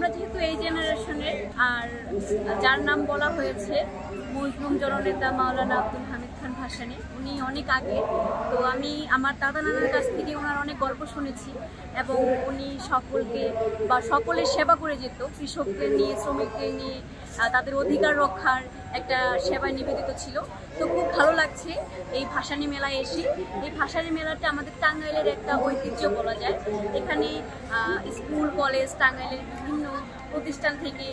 আমরা যেহেতু এই জেনারেশনের, আর যার নাম বলা হয়েছে মজলুম জননেতা মাওলানা আব্দুল হামিদ খান ভাসানী, উনি অনেক আগে। তো আমি আমার দাদা নানার কাছ থেকে ওনার অনেক গল্প শুনেছি এবং উনি সকলকে বা সকলের সেবা করে যেত, কৃষকদের নিয়ে, শ্রমিকদের নিয়ে, তাদের অধিকার রক্ষার একটা সেবায় নিবেদিত ছিল। তো খুব ভালো লাগছে এই ভাসানী মেলায় এসে। এই ভাসানী মেলাটা আমাদের টাঙ্গাইলের একটা ঐতিহ্য বলা যায়। এখানে স্কুল, কলেজ, টাঙ্গাইলের বিভিন্ন প্রতিষ্ঠান থেকে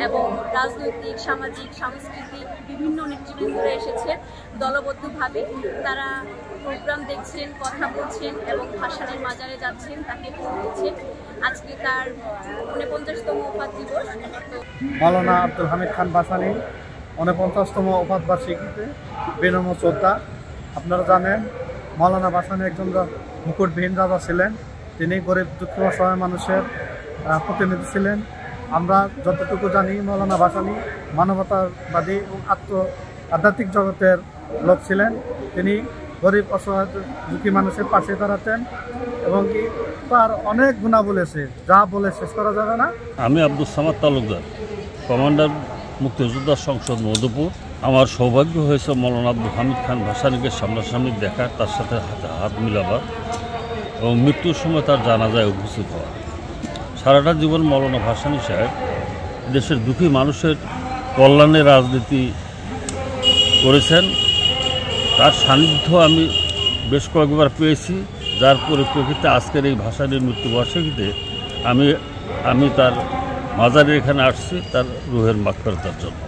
এবং রাজনৈতিক, সামাজিক, সাংস্কৃতিক বিভিন্ন নেতৃবৃন্দরা এসেছেন দলবদ্ধভাবে। তারা প্রোগ্রাম দেখছেন, কথা বলছেন এবং ভাসানীর মাজারে যাচ্ছেন, তাকে ফুল দিচ্ছেন। আজকে তার 49তম ওফাত দিবস। মাওলানা আব্দুল হামিদ খান ভাসানী 49তম ওফাত বার্ষিকীতে বিনম্র শ্রদ্ধা। আপনারা জানেন মাওলানা ভাসানী একজন মুকুটবিহীন রাজা ছিলেন। তিনি গরিব দুঃখ অসহায় মানুষের প্রতিনিধি ছিলেন। আমরা যতটুকু জানি মাওলানা ভাসানী মানবতাবাদী এবং আধ্যাত্মিক জগতের লোক ছিলেন। তিনি গরিব অসহায় দুঃখী মানুষের পাশে দাঁড়াতেন এবং কি তার অনেক গুণাবলী আছে, যা বলে শেষ করা যাবে না। আমি আব্দুল সামাদ তালুকদার, কমান্ডার মুক্তিযোদ্ধা সংসদ মধুপুর। আমার সৌভাগ্য হয়েছে মাওলানা আব্দুল হামিদ খান ভাসানীকে সামনাসামনি দেখার, তার সাথে হাত মিলাবার এবং মৃত্যুর সময় তার জানাজায় উপস্থিত হওয়া। সারাটা জীবন মাওলানা ভাসানী সাহেব দেশের দুঃখী মানুষের কল্যাণে রাজনীতি করেছেন। তার সান্নিধ্য আমি বেশ কয়েকবার পেয়েছি, যার পরিপ্রেক্ষিতে আজকের এই ভাসানীর মৃত্যুবার্ষিকীতে আমি তার মাজারে এখানে আসছি তার রুহের মাগফিরাতের জন্য।